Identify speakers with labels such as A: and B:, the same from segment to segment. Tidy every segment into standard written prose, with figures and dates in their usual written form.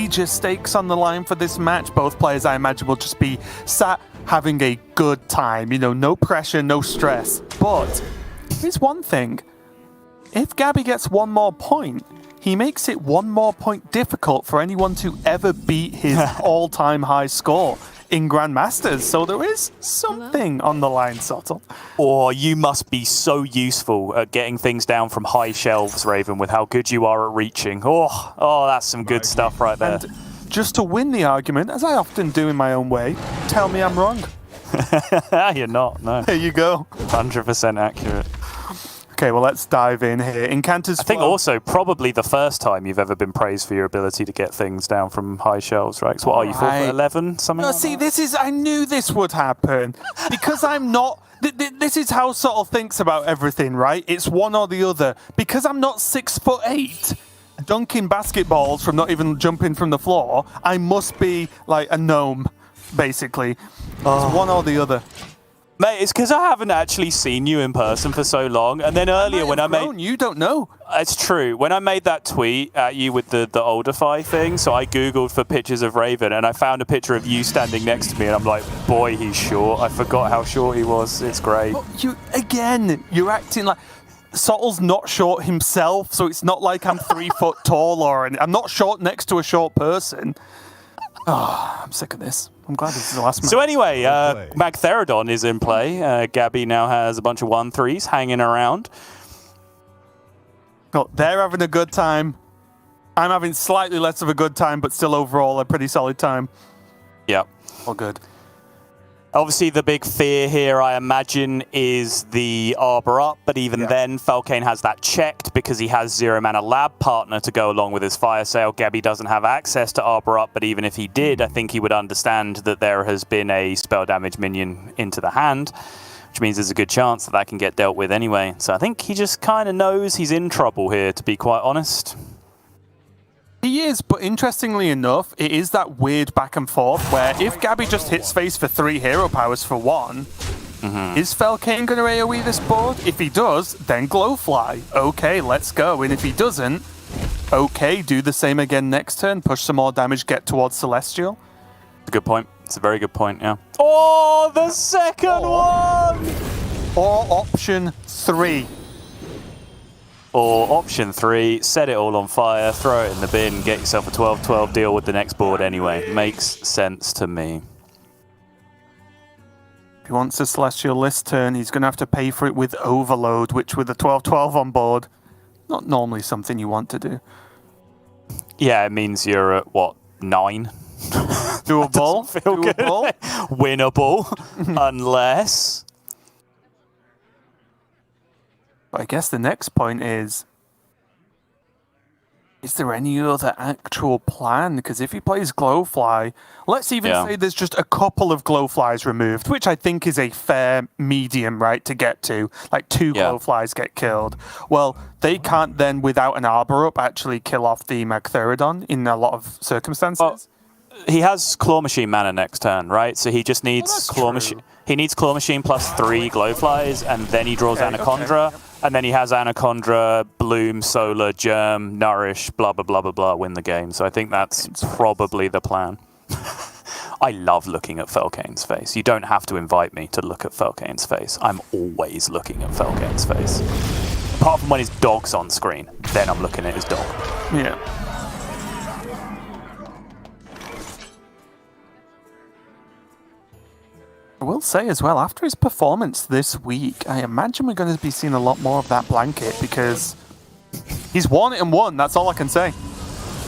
A: major stakes on the line for this match. Both players, I imagine, will just be sat having a good time. You know, no pressure, no stress. But here's one thing. If Gabby gets one more point, he makes it one more point difficult for anyone to ever beat his all-time high score in Grandmasters. So there is something on the line, sort of.
B: Or you must be so useful at getting things down from high shelves, Raven, with how good you are at reaching. Oh, that's some good stuff right there.
A: And just to win the argument, as I often do in my own way, tell me I'm wrong.
B: You're not, no.
A: There you go.
B: 100% accurate.
A: Okay, well, let's dive in here. Incanter's
B: I think also probably the first time you've ever been praised for your ability to get things down from high shelves, right? So what are you, 4 for 11? Something
A: No,
B: like
A: see,
B: that?
A: I knew this would happen. Because I'm not... This is how Subtle thinks about everything, right? It's one or the other. Because I'm not 6'8", dunking basketballs from not even jumping from the floor, I must be like a gnome, basically. It's one or the other.
B: Mate, it's because I haven't actually seen you in person for so long. And then earlier when I made...
A: You don't know.
B: It's true. When I made that tweet at you with the Oldify thing, so I Googled for pictures of Raven, and I found a picture of you standing next to me, and I'm like, boy, he's short. I forgot how short he was. It's great.
A: But you're acting like... Subtle's not short himself, so it's not like I'm 3 foot tall or... I'm not short next to a short person. Oh, I'm sick of this. I'm glad this is the last match.
B: So anyway, Magtheridon is in play. Gabby now has a bunch of 1-3s hanging around.
A: Well, they're having a good time. I'm having slightly less of a good time, but still overall a pretty solid time.
B: Yep.
A: All good.
B: Obviously, the big fear here, I imagine, is the Arbor up. But even then, Falcane has that checked because he has 0 mana lab partner to go along with his fire sale. Gabby doesn't have access to Arbor up, but even if he did, I think he would understand that there has been a spell damage minion into the hand, which means there's a good chance that that can get dealt with anyway. So I think he just kind of knows he's in trouble here, to be quite honest.
A: He is, but interestingly enough, it is that weird back and forth where if Gabby just hits face for 3 hero powers for 1, is Felkeine going to AoE this board? If he does, then Glowfly. Okay, let's go. And if he doesn't, okay, do the same again next turn, push some more damage, get towards Celestial.
B: It's a good point. It's a very good point, yeah. Oh, the second one!
A: Or option 3.
B: Or option 3, set it all on fire, throw it in the bin, get yourself a 12-12, deal with the next board anyway. Makes sense to me.
A: If he wants a Celestial this turn, he's going to have to pay for it with Overload, which with a 12-12 on board, not normally something you want to do.
B: Yeah, it means you're at, what, 9?
A: Doable.
B: Feel
A: Doable.
B: good. Winnable. Unless...
A: But I guess the next point is there any other actual plan? Because if he plays Glowfly, let's even say there's just a couple of Glowflies removed, which I think is a fair medium, right, to get to. Like 2 Glowflies get killed. Well, they can't then, without an Arbor up, actually kill off the Magtheridon in a lot of circumstances.
B: Well, he has Claw Machine mana next turn, right? So he just needs Claw Machine. He needs Claw Machine plus 3 Glowflies, and then he draws Anaconda. Okay. And then he has Anaconda, Bloom, Solar, Germ, Nourish, blah, blah, blah, blah, blah, win the game. So I think that's probably the plan. I love looking at Felkaine's face. You don't have to invite me to look at Felkaine's face. I'm always looking at Felkaine's face. Apart from when his dog's on screen. Then I'm looking at his dog.
A: Yeah. I will say as well, after his performance this week, I imagine we're going to be seeing a lot more of that blanket because he's won it and won. That's all I can say.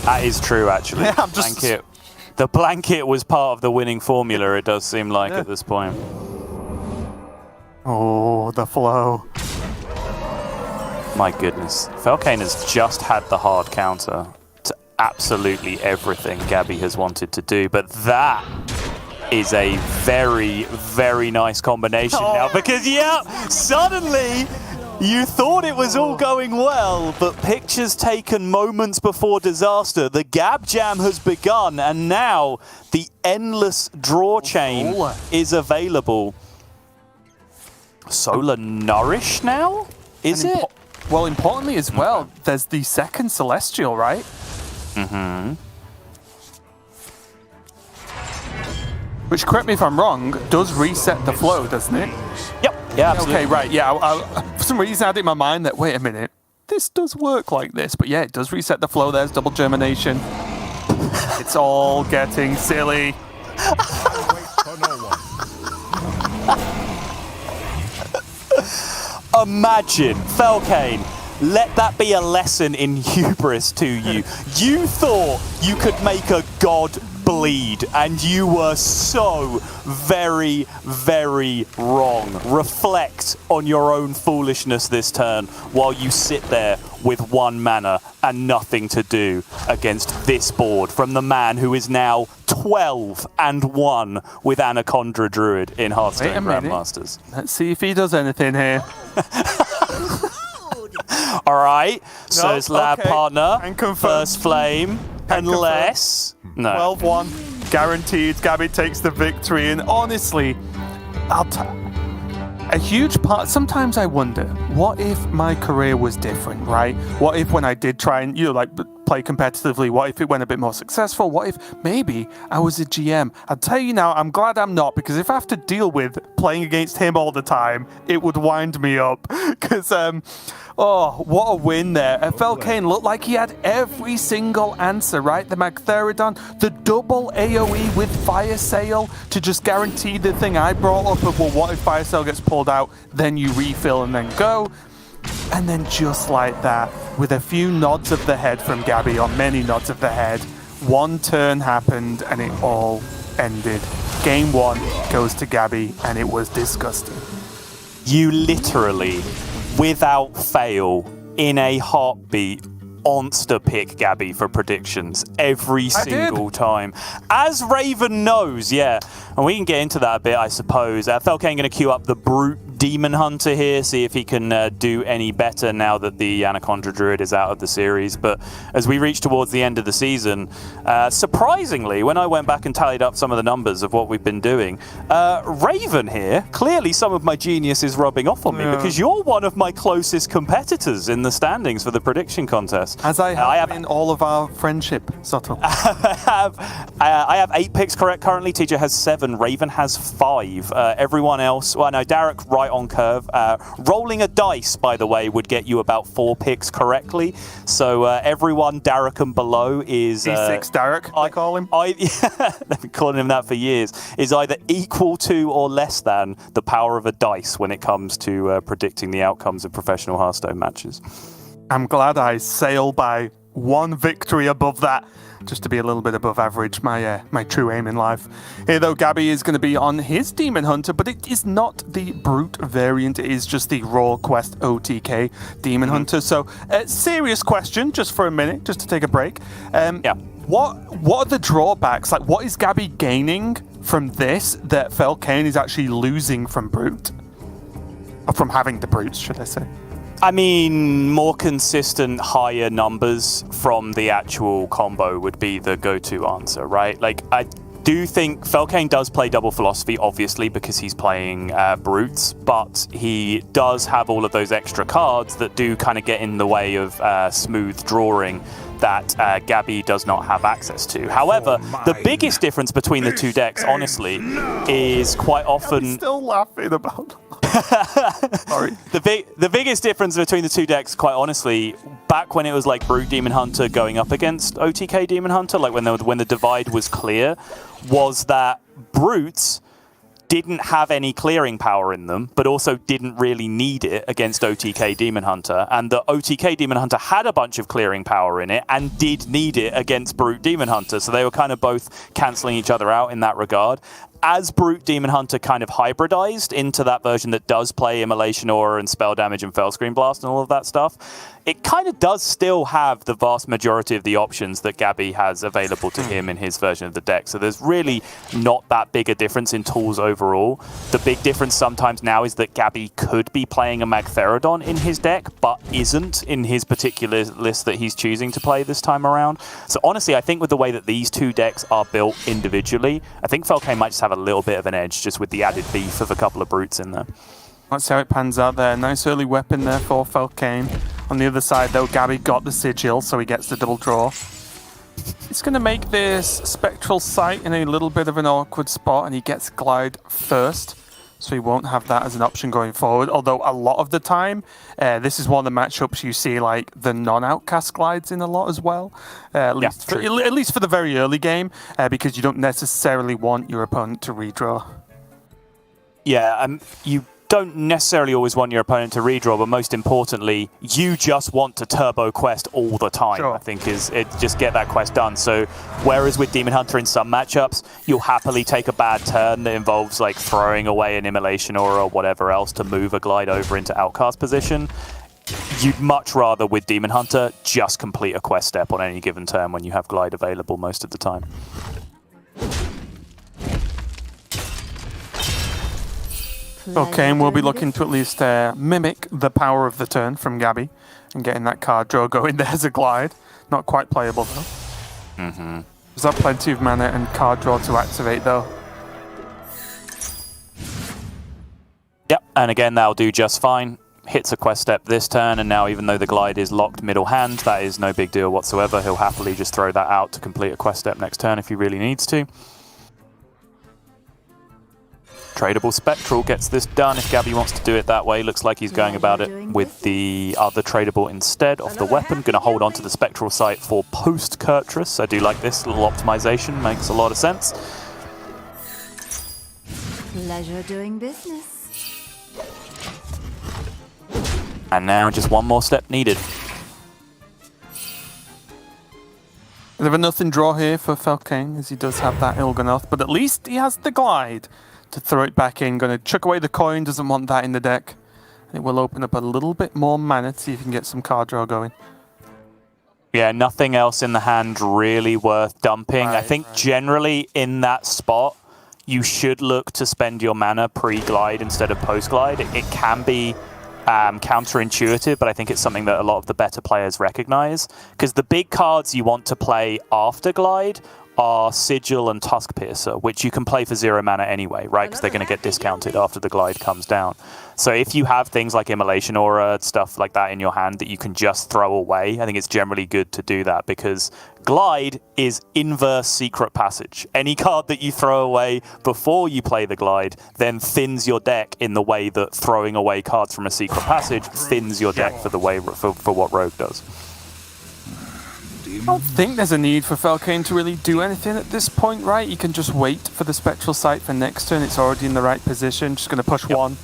B: That is true, actually.
A: Yeah, I'm just...
B: The blanket was part of the winning formula, it does seem like at this point.
A: Oh, the flow.
B: My goodness. Falcane has just had the hard counter to absolutely everything Gabby has wanted to do, but that is a very, very nice combination now because, suddenly you thought it was all going well, but pictures taken moments before disaster. The Gab Jam has begun, and now the endless draw chain is available. Solar Nourish now? Is it?
A: Well, importantly as well, there's the second Celestial, right? which, correct me if I'm wrong, does reset the flow, doesn't it?
B: Yep. Yeah, absolutely.
A: Okay, right, yeah. For some reason, I had it in my mind that, wait a minute, this does work like this. But yeah, it does reset the flow. There's double germination. It's all getting silly.
B: Imagine, Felkeine, let that be a lesson in hubris to you. You thought you could make a god bleed, and you were so very, very wrong. Reflect on your own foolishness this turn while you sit there with 1 mana and nothing to do against this board from the man who is now 12-1 with Anaconda Druid in Hearthstone Grandmasters.
A: Let's see if he does anything here.
B: All right, so it's lab partner,
A: and confirmed.
B: first flame, unless... No.
A: 12-1, guaranteed. Gabby takes the victory, and honestly, a huge part, sometimes I wonder, what if my career was different, right? What if when I did try and, play competitively, what if it went a bit more successful? What if maybe I was a GM? I'll tell you now, I'm glad I'm not, because if I have to deal with playing against him all the time, it would wind me up. Because, oh, what a win there. Felkeine looked like he had every single answer, right? The Magtheridon, the double AoE with Fire Sail to just guarantee the thing I brought up of, well, what if Fire Sail gets pulled out, then you refill and then go. And then just like that, with a few nods of the head from Gabby, or many nods of the head, 1 turn happened and it all ended. Game 1 goes to Gabby, and it was disgusting.
B: You literally, without fail, in a heartbeat, monster pick Gabby for predictions every single time. As Raven knows, yeah. And we can get into that a bit, I suppose. Falcane going to queue up the Brute Demon Hunter here, see if he can do any better now that the Anaconda Druid is out of the series. But as we reach towards the end of the season, surprisingly, when I went back and tallied up some of the numbers of what we've been doing, Raven here, clearly some of my genius is rubbing off on me, because you're one of my closest competitors in the standings for the prediction contest.
A: As I have in all of our friendship, Subtle.
B: I have 8 picks correct currently. TJ has 7. Raven has 5. Everyone else, well, no, Derek right on curve. Rolling a dice, by the way, would get you about 4 picks correctly. So everyone, Derek and below, is...
A: D6 Derek, I call him.
B: I've been calling him that for years. Is either equal to or less than the power of a dice when it comes to predicting the outcomes of professional Hearthstone matches.
A: I'm glad I sail by 1 victory above that, just to be a little bit above average, my true aim in life. Here, though, Gabby is going to be on his Demon Hunter, but it is not the Brute variant. It is just the Raw Quest OTK Demon Hunter. So, serious question, just for a minute, just to take a break. What are the drawbacks? Like, what is Gabby gaining from this that Felkeine is actually losing from Brute? Or from having the Brutes, should I say?
B: I mean, more consistent, higher numbers from the actual combo would be the go-to answer, right? Like, I do think Felkeine does play double philosophy, obviously, because he's playing Brutes, but he does have all of those extra cards that do kind of get in the way of smooth drawing that Gabby does not have access to. However, the biggest difference between the 2 decks, honestly, is quite often...
A: I'm still laughing about... Sorry.
B: The biggest difference between the 2 decks, quite honestly, back when it was like Brute Demon Hunter going up against OTK Demon Hunter, like when the divide was clear, was that Brutes didn't have any clearing power in them, but also didn't really need it against OTK Demon Hunter. And the OTK Demon Hunter had a bunch of clearing power in it and did need it against Brute Demon Hunter. So they were kind of both cancelling each other out in that regard. As Brute Demon Hunter kind of hybridized into that version that does play Immolation Aura and Spell Damage and Fellscreen Blast and all of that stuff, it kind of does still have the vast majority of the options that Gabby has available to him in his version of the deck. So there's really not that big a difference in tools overall. The big difference sometimes now is that Gabby could be playing a Magtheridon in his deck, but isn't in his particular list that he's choosing to play this time around. So honestly, I think with the way that these 2 decks are built individually, I think Felkeine might just have a little bit of an edge just with the added beef of a couple of Brutes in there.
A: Let's see how it pans out there. Nice early weapon there for Felkeine. On the other side, though, Gabby got the Sigil, so he gets the double draw. It's going to make this Spectral Sight in a little bit of an awkward spot, and he gets Glide first, so he won't have that as an option going forward. Although a lot of the time, this is one of the matchups you see like the non-outcast glides in a lot as well. At least for the very early game, because you don't necessarily want your opponent to redraw.
B: Yeah, you don't necessarily always want your opponent to redraw, but most importantly, you just want to turbo quest all the time. Sure. I think is it just get that quest done. So whereas with Demon Hunter in some matchups, you'll happily take a bad turn that involves like throwing away an Immolation Aura or whatever else to move a glide over into outcast position. You'd much rather with Demon Hunter just complete a quest step on any given turn when you have glide available most of the time.
A: Okay, and we'll be looking to at least mimic the power of the turn from Gabby and getting that card draw going. There's a glide. Not quite playable, though. There's that plenty of mana and card draw to activate, though.
B: Yep, and again, that'll do just fine. Hits a quest step this turn, and now even though the glide is locked middle hand, that is no big deal whatsoever. He'll happily just throw that out to complete a quest step next turn if he really needs to. Tradable Spectral gets this done if Gabby wants to do it that way. Looks like he's going about it with the other tradable instead of the weapon. Going to hold on to the Spectral Sight for post-Kurtrus. I do like this little optimization. Makes a lot of sense.
C: Pleasure doing business.
B: And now just one more step needed.
A: Bit of a nothing draw here for Felkeine, as he does have that Il'gynoth, but at least he has the glide to throw it back in. Going to chuck away the coin, doesn't want that in the deck. It will open up a little bit more mana to see if you can get some card draw going.
B: Yeah, nothing else in the hand really worth dumping. I think generally in that spot, you should look to spend your mana pre-glide instead of post-glide. It can be counterintuitive, but I think it's something that a lot of the better players recognize. Because the big cards you want to play after glide are Sigil and Tusk Piercer, which you can play for 0 mana anyway, right? Because they're going to get discounted after the glide comes down. So if you have things like Immolation Aura, stuff like that in your hand that you can just throw away, I think it's generally good to do that, because glide is inverse secret passage. Any card that you throw away before you play the glide then thins your deck in the way that throwing away cards from a secret passage thins your deck for the way for what Rogue does.
A: I don't think there's a need for Falcane to really do anything at this point, right? You can just wait for the Spectral Sight for next turn. It's already in the right position. Just going to push one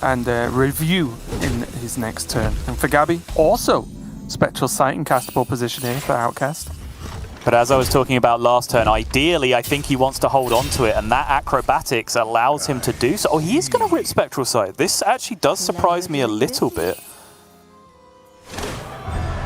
A: and review in his next turn. And for Gabby, also Spectral Sight in castable position here for Outcast.
B: But as I was talking about last turn, ideally I think he wants to hold on to it, and that Acrobatics allows him to do so. Oh, he is going to rip Spectral Sight. This actually does surprise me a little bit.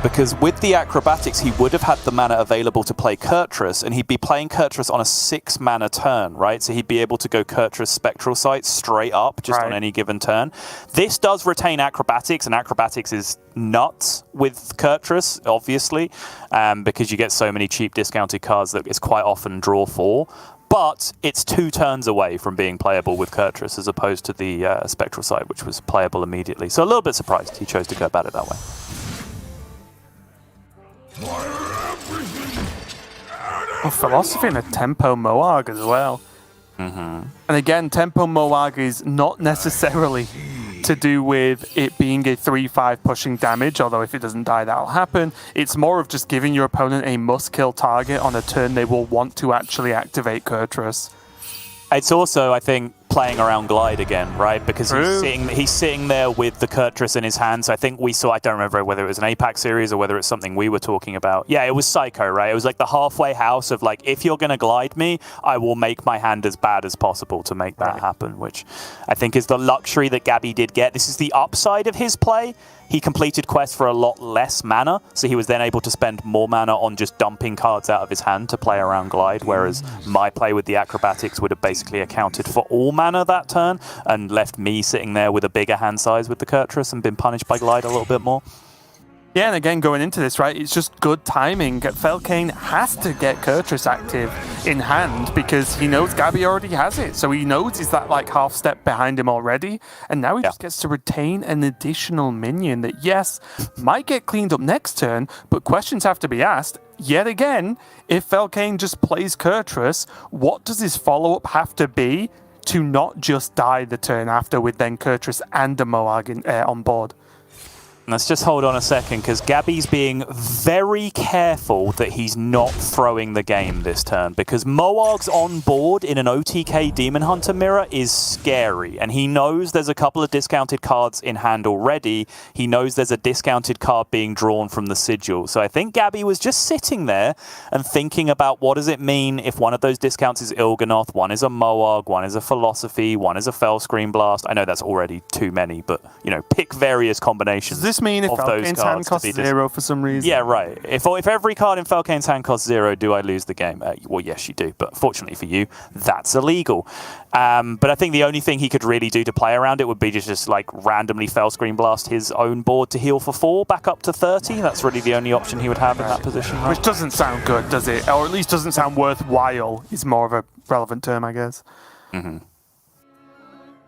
B: Because with the Acrobatics, he would have had the mana available to play Kurtrus, and he'd be playing Kurtrus on a 6 mana turn, right? So he'd be able to go Kurtrus Spectral Sight straight up just on any given turn. This does retain Acrobatics, and Acrobatics is nuts with Kurtrus, obviously, because you get so many cheap discounted cards that it's quite often draw 4. But it's 2 turns away from being playable with Kurtrus as opposed to the Spectral Sight, which was playable immediately. So a little bit surprised he chose to go about it that way.
A: Oh, Philosophy and a Tempo Moarg as well. And again, Tempo Moarg is not necessarily to do with it being a 3-5 pushing damage, although if it doesn't die, that'll happen. It's more of just giving your opponent a must-kill target on a turn they will want to actually activate Kurtrus.
B: It's also, I think, playing around glide again, right? Because he's sitting there with the Kurtrus in his hand. So I think we saw, I don't remember whether it was an APAC series or whether it's something we were talking about. Yeah, it was Psycho, right? It was like the halfway house of like, if you're going to glide me, I will make my hand as bad as possible to make that happen, which I think is the luxury that Gabby did get. This is the upside of his play. He completed quests for a lot less mana, so he was then able to spend more mana on just dumping cards out of his hand to play around glide, whereas my play with the Acrobatics would have basically accounted for all mana that turn and left me sitting there with a bigger hand size with the Kurtrus and been punished by glide a little bit more.
A: Yeah, and again, going into this, right, it's just good timing. Felkeine has to get Kurtrus active in hand because he knows Gabby already has it. So he knows he's that, like, half step behind him already. And now he just gets to retain an additional minion that, yes, might get cleaned up next turn, but questions have to be asked. yet again, if Felkeine just plays Kurtrus, what does his follow-up have to be to not just die the turn after with then Kurtrus and a Moag on board?
B: Let's just hold on a second, because Gabby's being very careful that he's not throwing the game this turn, because Moag's on board in an OTK Demon Hunter mirror is scary, and he knows there's a couple of discounted cards in hand already. He knows there's a discounted card being drawn from the Sigil. So I think Gabby was just sitting there and thinking about what does it mean if one of those discounts is Il'gynoth, one is a Moag, one is a Philosophy, one is a Fellscream Blast. I know that's already too many, but, you know, pick various combinations.
A: Does this mean if Falcane's hand costs 0 for some reason?
B: Yeah, right. If every card in Falcane's hand costs 0, do I lose the game? Well, yes, you do. But fortunately for you, that's illegal. But I think the only thing he could really do to play around it would be just like randomly Fellscream Blast his own board to heal for 4 back up to 30. That's really the only option he would have in that position. Right?
A: Which doesn't sound good, does it? Or at least doesn't sound worthwhile. Is more of a relevant term, I guess.
B: Mm-hmm.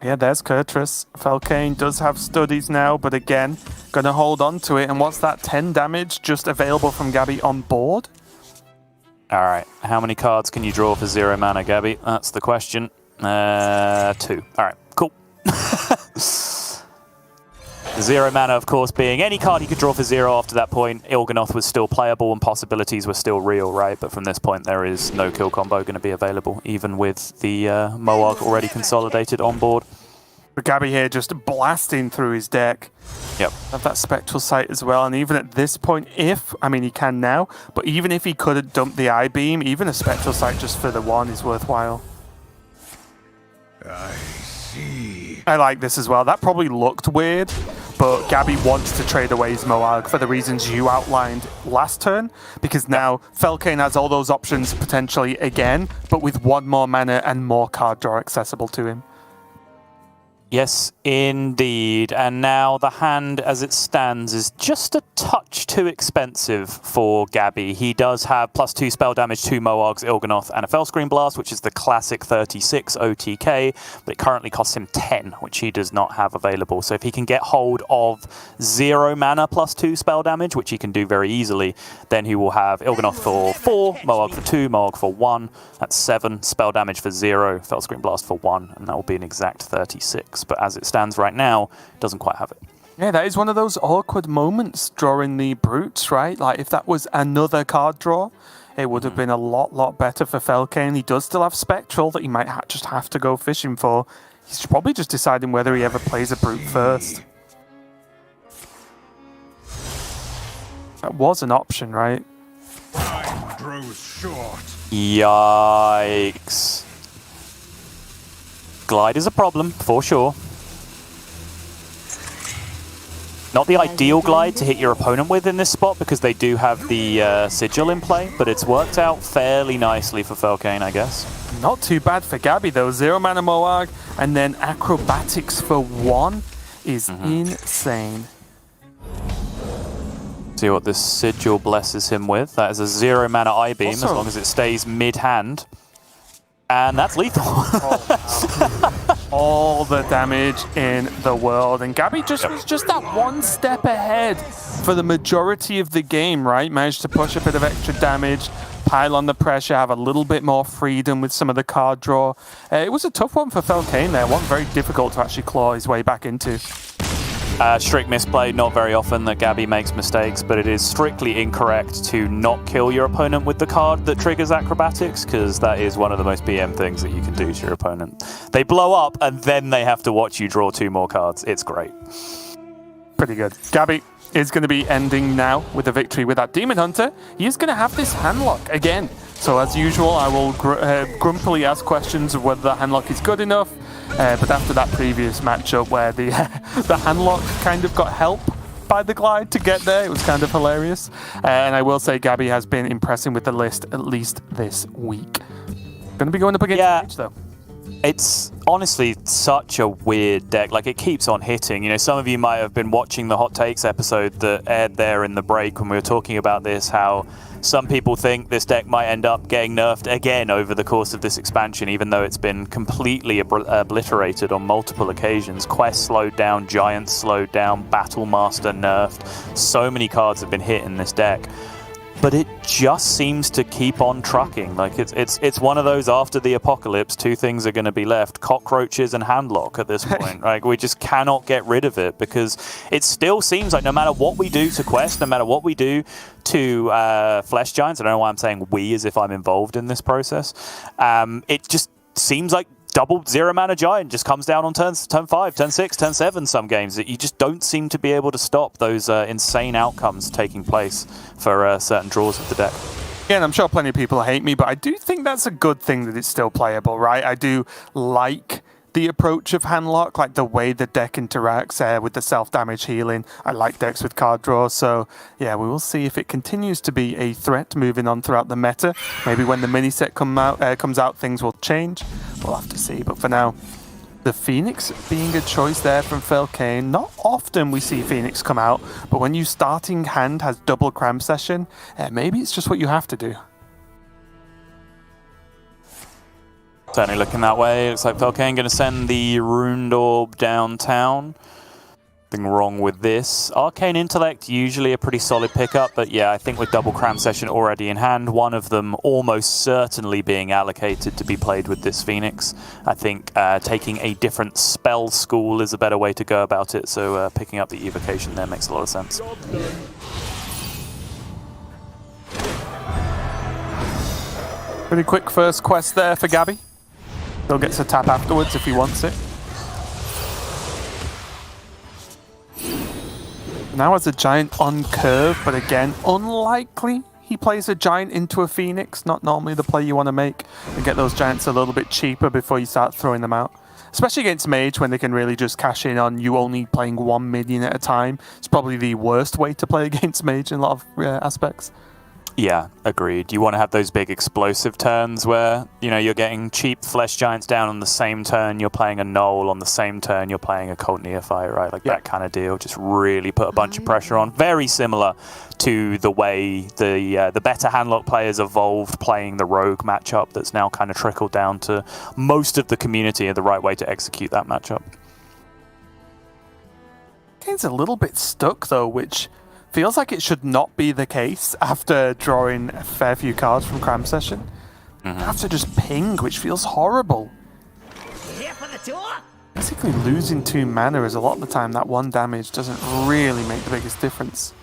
A: Yeah, there's Kurtrus. Felkeine does have studies now, but again, gonna hold on to it. And what's that, 10 damage just available from Gabby on board?
B: Alright, how many cards can you draw for 0 mana, Gabby? That's the question. 2. Alright, cool. 0 mana, of course, being any card you could draw for 0 after that point. Il'gynoth was still playable and possibilities were still real, right? But from this point, there is no kill combo going to be available, even with the Moag already consolidated on board.
A: But Gabby here just blasting through his deck.
B: Yep.
A: Have that Spectral Sight as well. And even at this point, I mean, he can now, but even if he could have dumped the I-Beam, even a Spectral Sight just for the 1 is worthwhile.
D: I see.
A: I like this as well. That probably looked weird, but Gabby wants to trade away his Moag for the reasons you outlined last turn, because now Felkeine has all those options potentially again, but with 1 more mana and more card draw accessible to him.
B: Yes, indeed. And now the hand, as it stands, is just a touch too expensive for Gabby. He does have +2 spell damage, 2 Moags, Il'gynoth, and a Fellscream Blast, which is the classic 36 OTK, but it currently costs him 10, which he does not have available. So if he can get hold of 0 mana +2 spell damage, which he can do very easily, then he will have Il'gynoth for 4, Moag for 2, Moag for 1. That's 7, spell damage for 0, Fellscream Blast for 1, and that will be an exact 36. But as it stands right now, it doesn't quite have it.
A: Yeah, that is one of those awkward moments drawing the Brutes, right? Like, if that was another card draw, it would have been a lot better for Felkeine. He does still have Spectral that he might just have to go fishing for. He's probably just deciding whether he ever plays a Brute first. That was an option, right?
D: Time grows short.
B: Yikes. Glide is a problem, for sure. Not the ideal glide to hit your opponent with in this spot, because they do have the Sigil in play, but it's worked out fairly nicely for Felkeine, I guess.
A: Not too bad for Gabby, though. 0 mana Moag, and then Acrobatics for 1 is insane.
B: See what this Sigil blesses him with. That is a 0 mana I-Beam,
A: Also,
B: as long as it stays mid-hand. And that's lethal.
A: All the damage in the world. And Gabby was just that 1 step ahead for the majority of the game, right? Managed to push a bit of extra damage, pile on the pressure, have a little bit more freedom with some of the card draw. It was a tough one for Felkeine there. One very difficult to actually claw his way back into.
B: Strict misplay, not very often that Gabby makes mistakes, but it is strictly incorrect to not kill your opponent with the card that triggers Acrobatics, because that is one of the most BM things that you can do to your opponent. They blow up, and then they have to watch you draw 2 more cards. It's great.
A: Pretty good. Gabby is going to be ending now with a victory with that Demon Hunter. He is going to have this handlock again. So as usual, I will grumpily ask questions of whether that handlock is good enough. But after that previous matchup where the handlock kind of got help by the glide to get there, it was kind of hilarious. And I will say Gabby has been impressing with the list at least this week. Going to be going up against Mage, though.
B: It's honestly such a weird deck. Like, it keeps on hitting. You know, some of you might have been watching the Hot Takes episode that aired there in the break when we were talking about this, how some people think this deck might end up getting nerfed again over the course of this expansion, even though it's been completely obliterated on multiple occasions. Quest slowed down, Giants slowed down, Battle Master nerfed. So many cards have been hit in this deck. but it just seems to keep on trucking. Like it's one of those, after the apocalypse, two things are going to be left: cockroaches and handlock at this point. Like, we just cannot get rid of it, because it still seems like no matter what we do to quest, no matter what we do to flesh giants, I don't know why I'm saying we as if I'm involved in this process, it just seems like double 0 mana giant just comes down on turn 5, turn 6, turn 7 some games. That you just don't seem to be able to stop those insane outcomes taking place for certain draws of the deck.
A: Yeah, and I'm sure plenty of people hate me, but I do think that's a good thing that it's still playable, right? I do like the approach of handlock, like the way the deck interacts with the self-damage healing. I like decks with card draw, so yeah, we will see if it continues to be a threat moving on throughout the meta. Maybe when the mini set comes out, things will change. We'll have to see, but for now, the Phoenix being a choice there from Felkeine. Not often we see Phoenix come out, but when your starting hand has double cram session, maybe it's just what you have to do.
B: Certainly looking that way. Looks like Falcane going to send the Runed Orb downtown. Nothing wrong with this. Arcane Intellect, usually a pretty solid pickup, but yeah, I think with double cram session already in hand, one of them almost certainly being allocated to be played with this Phoenix. I think taking a different spell school is a better way to go about it, so picking up the evocation there makes a lot of sense.
A: Pretty quick first quest there for Gabby. Still gets a tap afterwards if he wants it. Now has a giant on curve, but again, unlikely he plays a giant into a Phoenix. Not normally the play you want to make, and get those giants a little bit cheaper before you start throwing them out. Especially against Mage, when they can really just cash in on you only playing 1 minion at a time. It's probably the worst way to play against Mage in a lot of aspects.
B: Yeah, agreed. You want to have those big explosive turns where, you know, you're getting cheap flesh giants down on the same turn, you're playing a Null on the same turn, you're playing a Cult Neophyte, right? Like that kind of deal. Just really put a bunch of pressure on. Very similar to the way the better handlock players evolved playing the Rogue matchup that's now kind of trickled down to most of the community and the right way to execute that matchup.
A: Kane's a little bit stuck though, which feels like it should not be the case after drawing a fair few cards from cram session. You have to just ping, which feels horrible. Basically losing 2 mana is a lot of the time that 1 damage doesn't really make the biggest difference.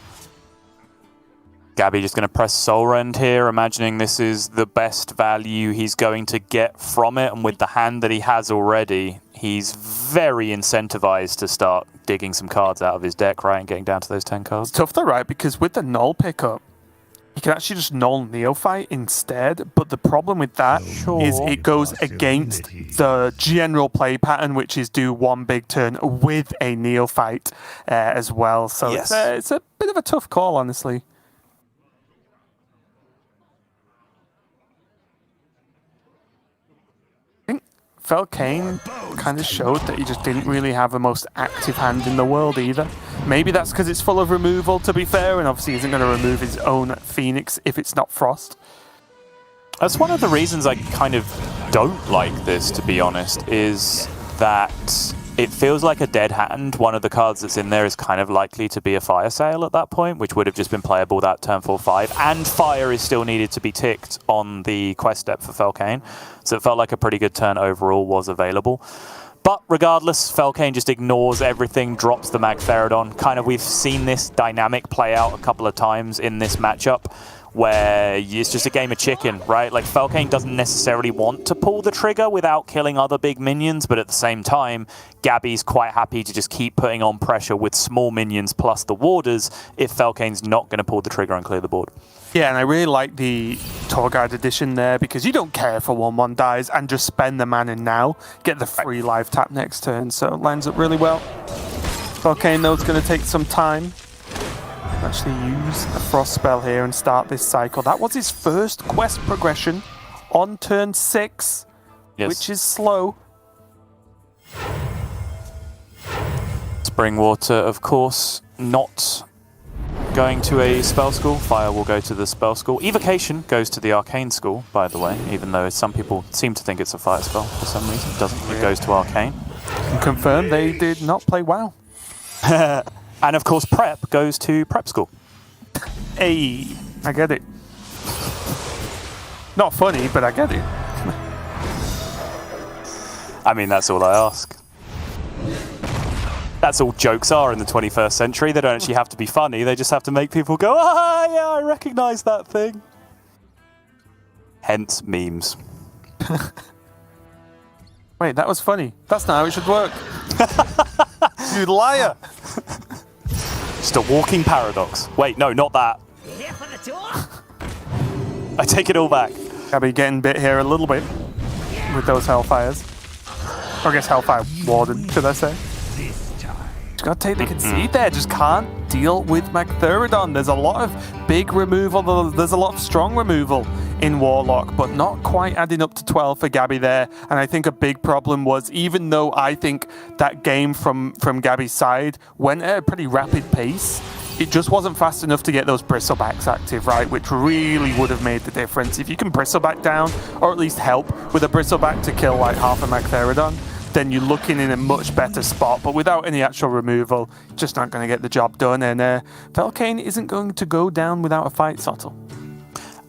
B: Gabby just going to press Soul Rend here, imagining this is the best value he's going to get from it, and with the hand that he has already, he's very incentivized to start digging some cards out of his deck, right, and getting down to those 10 cards.
A: It's tough though, right, because with the Null pickup, you can actually just Null Neophyte instead, but the problem with that is it goes against the general play pattern, which is do 1 big turn with a Neophyte as well, so it's a bit of a tough call, honestly. Felkeine kind of showed that he just didn't really have the most active hand in the world either. Maybe that's because it's full of removal, to be fair, and obviously he isn't going to remove his own Phoenix if it's not Frost.
B: That's one of the reasons I kind of don't like this, to be honest, is that it feels like a dead hand. One of the cards that's in there is kind of likely to be a Fire Sale at that point, which would have just been playable that turn 4-5, and Fire is still needed to be ticked on the quest step for Falcane, so it felt like a pretty good turn overall was available. But regardless, Felkeine just ignores everything, drops the Magtheridon. Kind of, we've seen this dynamic play out a couple of times in this matchup, where it's just a game of chicken, right? Like, Falcane doesn't necessarily want to pull the trigger without killing other big minions, but at the same time, Gabby's quite happy to just keep putting on pressure with small minions plus the warders if Falcane's not going to pull the trigger and clear the board.
A: Yeah, and I really like the Torguard addition there, because you don't care if a 1/1 dies and just spend the mana now, get the free live tap next turn, so it lines up really well. Falcane, though, is going to take some time. Actually use a Frost spell here and start this cycle. That was his first quest progression on turn 6, which is slow.
B: Springwater, of course, not going to a spell school. Fire will go to the spell school. Evocation goes to the arcane school, by the way, even though some people seem to think it's a fire spell for some reason. It doesn't. It goes to arcane.
A: Can confirm they did not play WoW.
B: And of course, prep goes to prep school.
A: Hey. I get it. Not funny, but I get it.
B: I mean, that's all I ask. That's all jokes are in the 21st century. They don't actually have to be funny. They just have to make people go, ah, yeah, I recognize that thing. Hence memes.
A: Wait, that was funny. That's not how it should work. You liar.
B: Just a walking paradox. Wait, no, not that. I take it all back.
A: Gabby getting bit here a little bit with those Hellfires. Or I guess Hellfire Warden, should I say. Just gotta take the concede there. Just can't deal with Magtheridon. There's a lot of big removal. There's a lot of strong removal in Warlock, but not quite adding up to 12 for Gabby there. And I think a big problem was, even though I think that game from Gabby's side went at a pretty rapid pace, it just wasn't fast enough to get those bristlebacks active, right? Which really would have made the difference. If you can bristleback down, or at least help with a bristleback to kill like half a Magtheridon, then you're looking in a much better spot. But without any actual removal, just not going to get the job done. And Felkeine isn't going to go down without a fight, Sottle.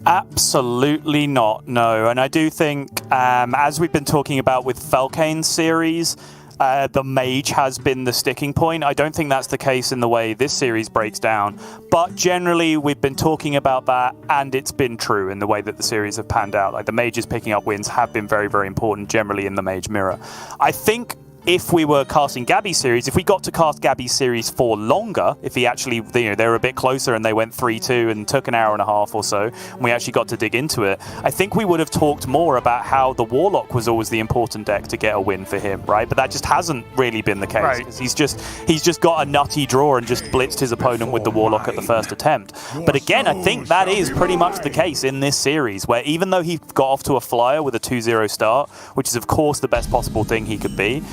B: Absolutely not, no. And I do think, as we've been talking about with Falcane's series, the mage has been the sticking point. I don't think that's the case in the way this series breaks down, but generally we've been talking about that, and it's been true in the way that the series have panned out. Like, the mages picking up wins have been very, very important generally in the mage mirror. I think if we were casting Gabby's series, if we got to cast Gabby's series for longer, if he actually, you know, they were a bit closer and they went 3-2 and took an hour and a half or so, and we actually got to dig into it, I think we would have talked more about how the Warlock was always the important deck to get a win for him, right? But that just hasn't really been the case. Right. He's just got a nutty draw and just blitzed his opponent with the Warlock at the first attempt. But again, I think that is pretty much the case in this series, where even though he got off to a flyer with a 2-0 start, which is of course the best possible thing he could be,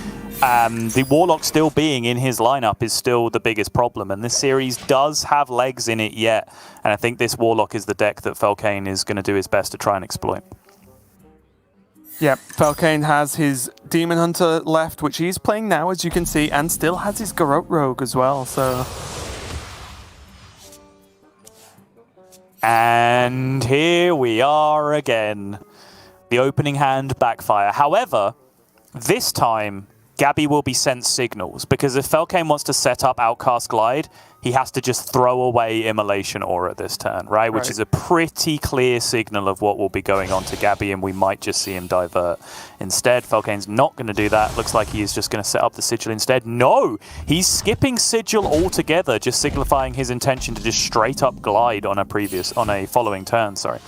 B: the Warlock still being in his lineup is still the biggest problem, and this series does have legs in it yet, and I think this Warlock is the deck that Falcane is going to do his best to try and exploit.
A: Yeah, Falcane has his Demon Hunter left, which he's playing now, as you can see, and still has his Garrote Rogue as well, so...
B: And here we are again. The opening hand backfire. However, this time Gabby will be sent signals, because if Felkeine wants to set up Outcast Glide, he has to just throw away Immolation Aura this turn, right? Which is a pretty clear signal of what will be going on to Gabby, and we might just see him divert. Instead, Falcaine's not going to do that. Looks like he is just going to set up the Sigil instead. No! He's skipping Sigil altogether, just signifying his intention to just straight up glide on a following turn, sorry.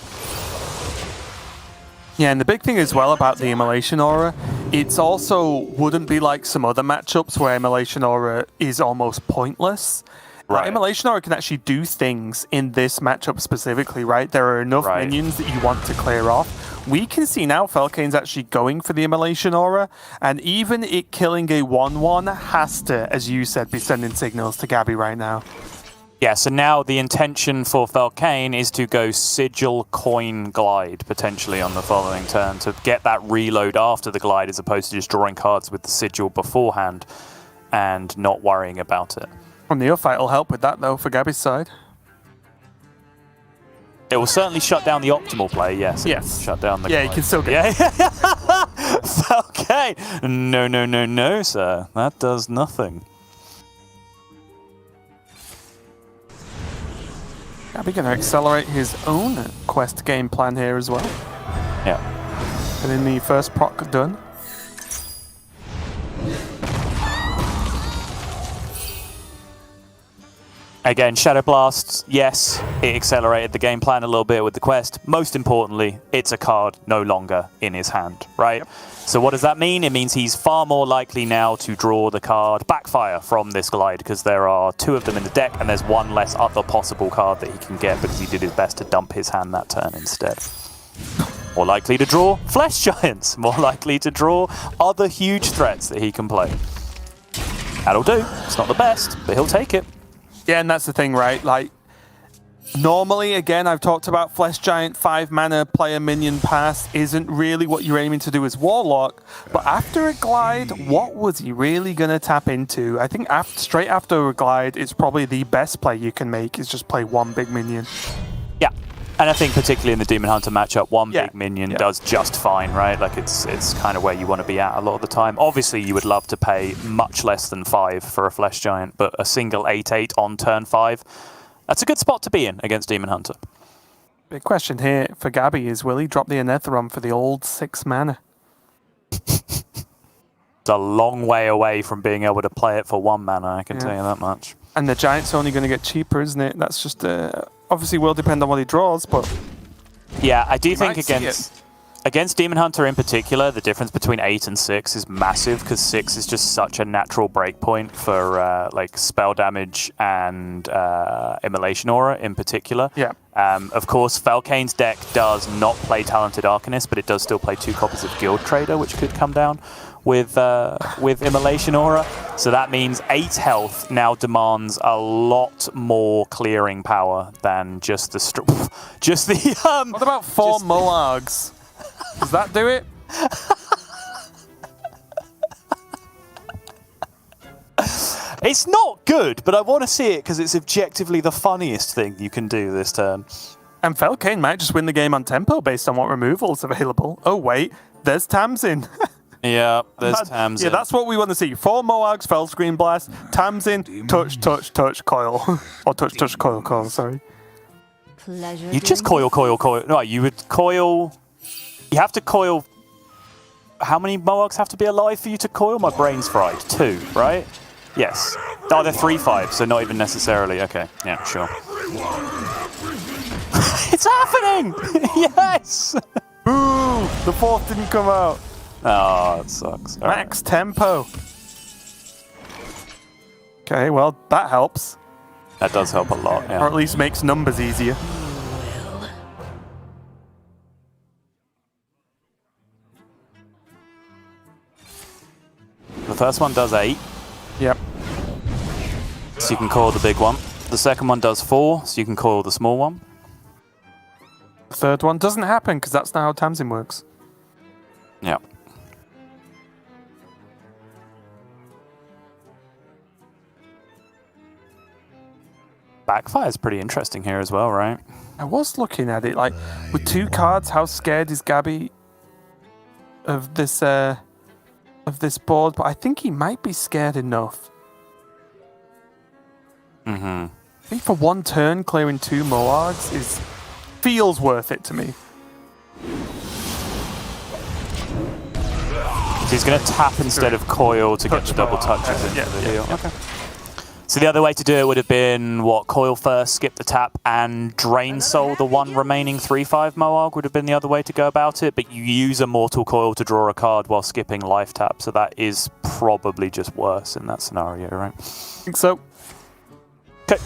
A: Yeah, and the big thing as well about the Immolation Aura, it's also wouldn't be like some other matchups where Immolation Aura is almost pointless. Right. Immolation Aura can actually do things in this matchup specifically, right? There are enough minions that you want to clear off. We can see now Falcaine's actually going for the Immolation Aura, and even it killing a 1-1 has to, as you said, be sending signals to Gabby right now.
B: Yeah, so now the intention for Felkeine is to go Sigil, Coin, Glide, potentially on the following turn, to get that reload after the Glide, as opposed to just drawing cards with the Sigil beforehand and not worrying about it.
A: Well, Neophyte will help with that, though, for Gabby's side.
B: It will certainly shut down the optimal play, yes.
A: Yes.
B: Shut down the
A: Glide. You can still get it.
B: Felkeine! No, sir. That does nothing.
A: Gabby going to accelerate his own quest game plan here as well.
B: Yeah.
A: Getting the first proc done.
B: Again, Shadow Blast, yes, it accelerated the game plan a little bit with the quest. Most importantly, it's a card no longer in his hand, right? Yep. So what does that mean? It means he's far more likely now to draw the card Backfire from this Glide, because there are 2 of them in the deck, and there's 1 less other possible card that he can get because he did his best to dump his hand that turn instead. More likely to draw Flesh Giants, more likely to draw other huge threats that he can play. That'll do. It's not the best, but he'll take it.
A: Yeah, and that's the thing, right? Like, normally, again, I've talked about Flesh Giant, 5 mana, player minion pass isn't really what you're aiming to do as Warlock, but after a Glide, what was he really going to tap into? I think straight after a Glide, it's probably the best play you can make, is just play 1 big minion.
B: Yeah, and I think particularly in the Demon Hunter matchup, one
A: Yeah.
B: big minion does just fine, right? Like it's kind of where you want to be at a lot of the time. Obviously, you would love to pay much less than 5 for a Flesh Giant, but a single 8/8 on turn 5, that's a good spot to be in against Demon Hunter.
A: Big question here for Gabby is, will he drop the Anetheron for the old 6 mana?
B: It's a long way away from being able to play it for 1 mana, I can tell you that much.
A: And the Giant's only going to get cheaper, isn't it? That's just, obviously will depend on what he draws, but...
B: Yeah, I do think
A: might see
B: against Demon Hunter in particular, the difference between 8 and 6 is massive, because 6 is just such a natural breakpoint for like spell damage and Immolation Aura in particular.
A: Yeah.
B: Of course, Falcane's deck does not play Talented Arcanist, but it does still play 2 copies of Guild Trader, which could come down with Immolation Aura. So that means 8 health now demands a lot more clearing power than just the
A: What about 4 Moargs? Does that do it?
B: It's not good, but I want to see it because it's objectively the funniest thing you can do this turn.
A: And Felkeine might just win the game on tempo based on what removal's available. Oh wait, there's Tamsin.
B: Yeah, there's Tamsin.
A: Yeah, that's what we want to see. 4 Moargs, Fel Screen Blast, Tamsin, touch, touch, touch, coil. Or touch, touch, coil, coil, sorry.
C: Pleasure.
B: You just
C: doing
B: coil. No, you would coil... You have to coil... How many Moargs have to be alive for you to coil? My brain's fried. 2, right? Yes. Oh, they're 3/5, so not even necessarily. Okay, yeah, sure. It's happening! Yes!
A: Ooh, the 4th didn't come out.
B: Oh, it sucks. All
A: Max tempo. Okay, well, that helps.
B: right. That does help a lot,
A: Or
B: yeah.
A: at least makes numbers easier.
B: The first one does 8,
A: Yep.
B: so you can coil the big one. The second one does 4, so you can coil the small one.
A: The 3rd one doesn't happen because that's not how Tamsin works.
B: Yeah. Backfire is pretty interesting here as well, right?
A: I was looking at it, like, with 2 cards, how scared is Gabby of this board? But I think he might be scared enough.
B: Mm-hmm.
A: I think for 1 turn, clearing 2 Moargs feels worth it to me.
B: So he's going to tap instead of coil to get
A: Touch
B: the double
A: Moarg.
B: touches into
A: Yeah,
B: the
A: yeah,
B: deal.
A: yeah.
B: Okay. So the other way to do it would have been, what, coil first, skip the tap, and drain soul the 1 remaining 3/5 Moarg would have been the other way to go about it, but you use a Mortal Coil to draw a card while skipping life tap, so that is probably just worse in that scenario, right?
A: I think so.
B: Okay.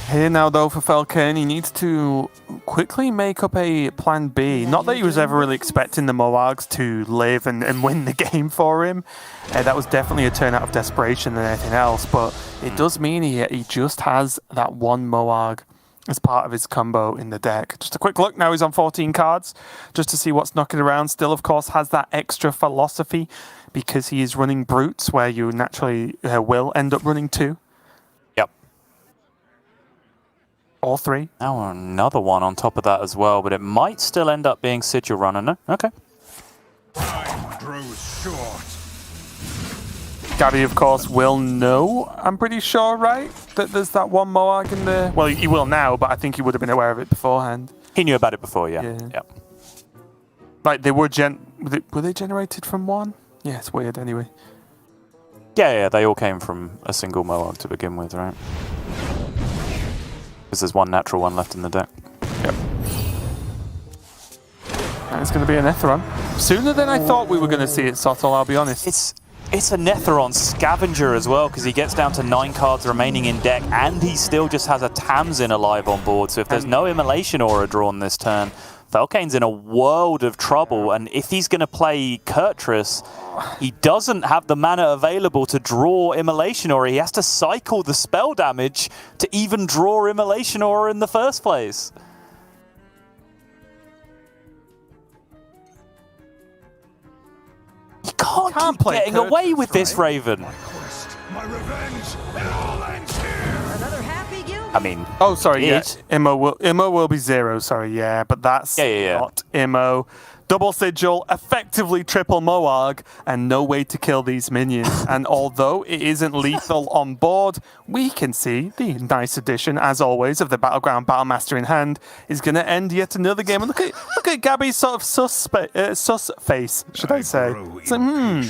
A: Here now, though, for Falcane, he needs to quickly make up a plan B. Not that he was ever really expecting the Moargs to live and win the game for him. That was definitely a turn out of desperation than anything else, but it does mean he just has that 1 Moarg as part of his combo in the deck. Just a quick look, now he's on 14 cards, just to see what's knocking around. Still, of course, has that extra philosophy, because he is running Brutes, where you naturally will end up running 2.
B: Yep.
A: All 3.
B: Now another one on top of that as well, but it might still end up being Sigil Runner, no? Okay.
D: Time grows short.
A: Gabby, of course, will know, I'm pretty sure, right? That there's that 1 Moarg in there. Well, he will now, but I think he would have been aware of it beforehand.
B: He knew about it before, yeah.
A: Yeah.
B: Yep.
A: Like, they were were they generated from 1? Yeah, it's weird anyway.
B: Yeah, they all came from a single Moarg to begin with, right? Because there's 1 natural one left in the deck.
A: Yep. And it's going to be an Anetheron. Sooner than I thought we were going to see it, Sottle, I'll be honest.
B: It's a Netheron Scavenger as well, because he gets down to 9 cards remaining in deck, and he still just has a Tamsin alive on board. So if there's no Immolation Aura drawn this turn, Falcane's in a world of trouble. And if he's going to play Kurtrus, he doesn't have the mana available to draw Immolation Aura. He has to cycle the spell damage to even draw Immolation Aura in the first place. You can't keep
A: play
B: getting
A: Kurtrus,
B: away with this,
A: right?
B: Raven.
D: My quest, my revenge, it all ends here.
C: Another happy guild
B: I mean,
A: Oh, sorry, yeah.
B: it.
A: Immo will be 0, sorry, yeah, but that's
B: Yeah.
A: not Immo. Double Sigil, effectively triple Moarg, and no way to kill these minions. And although it isn't lethal on board, we can see the nice addition, as always, of the Battleground Battlemaster in hand is going to end yet another game. And look at Gabby's sort of sus face, should I say. It's like,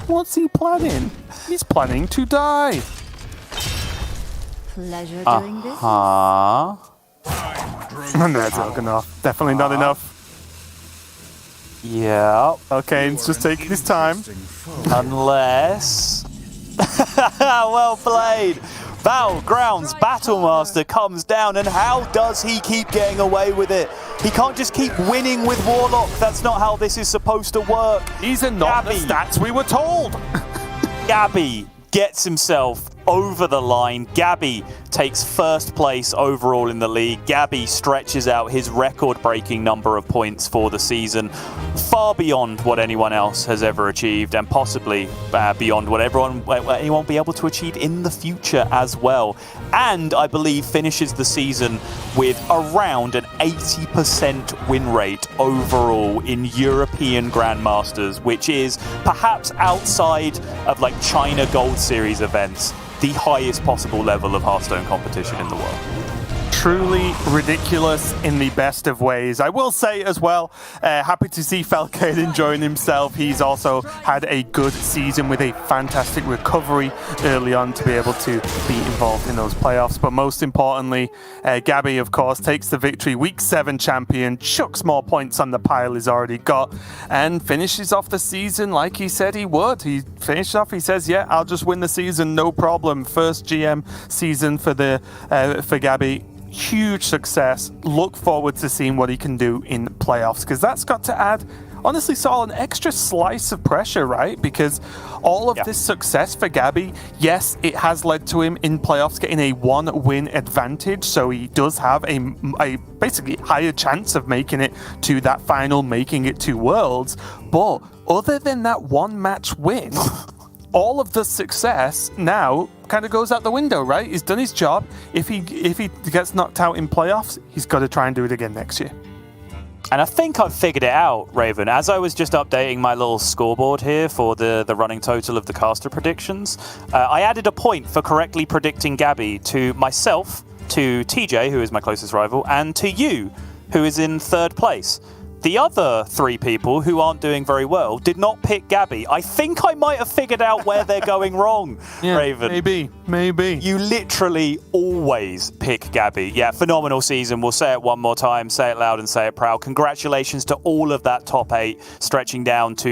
A: what's he planning? He's planning to die.
C: Pleasure doing this.
A: And that's not enough. Definitely not enough.
B: Yeah.
A: Falcane's just taking his time.
B: Unless... well played. Battlegrounds Battlemaster comes down, and how does he keep getting away with it? He can't just keep winning with Warlock. That's not how this is supposed to work.
A: These are not
B: Gabby.
A: the stats we were told.
B: Gabby gets himself over the line. Gabby takes first place overall in the league. Gabby stretches out his record-breaking number of points for the season, far beyond what anyone else has ever achieved, and possibly beyond what anyone will be able to achieve in the future as well. And I believe finishes the season with around an 80% win rate overall in European Grandmasters, which is perhaps outside of like China Gold Series events, the highest possible level of Hearthstone competition in the world.
A: Truly ridiculous in the best of ways. I will say as well, happy to see Felkeine enjoying himself. He's also had a good season with a fantastic recovery early on to be able to be involved in those playoffs. But most importantly, Gabby, of course, takes the victory. Week 7 champion, chucks more points on the pile he's already got, and finishes off the season like he said he would. He finished off, he says, yeah, I'll just win the season, no problem. First GM season for Gabby. Huge success. Look forward to seeing what he can do in playoffs, because that's got to add, honestly, Saul, an extra slice of pressure, right? Because all of this success for Gabby, yes, it has led to him in playoffs getting a 1-win advantage, so he does have a basically higher chance of making it to that final, making it to Worlds. But other than that one-match win, all of the success now kind of goes out the window, right? He's done his job. If he gets knocked out in playoffs, he's got to try and do it again next year.
B: And I think I've figured it out, Raven. As I was just updating my little scoreboard here for the running total of the caster predictions, I added a point for correctly predicting Gabby to myself, to TJ, who is my closest rival, and to you, who is in 3rd place. The other 3 people who aren't doing very well did not pick Gabby. I think I might have figured out where they're going wrong,
A: Yeah,
B: Raven.
A: Maybe.
B: You literally always pick Gabby. Yeah, phenomenal season. We'll say it one more time, say it loud and say it proud. Congratulations to all of that top 8, stretching down to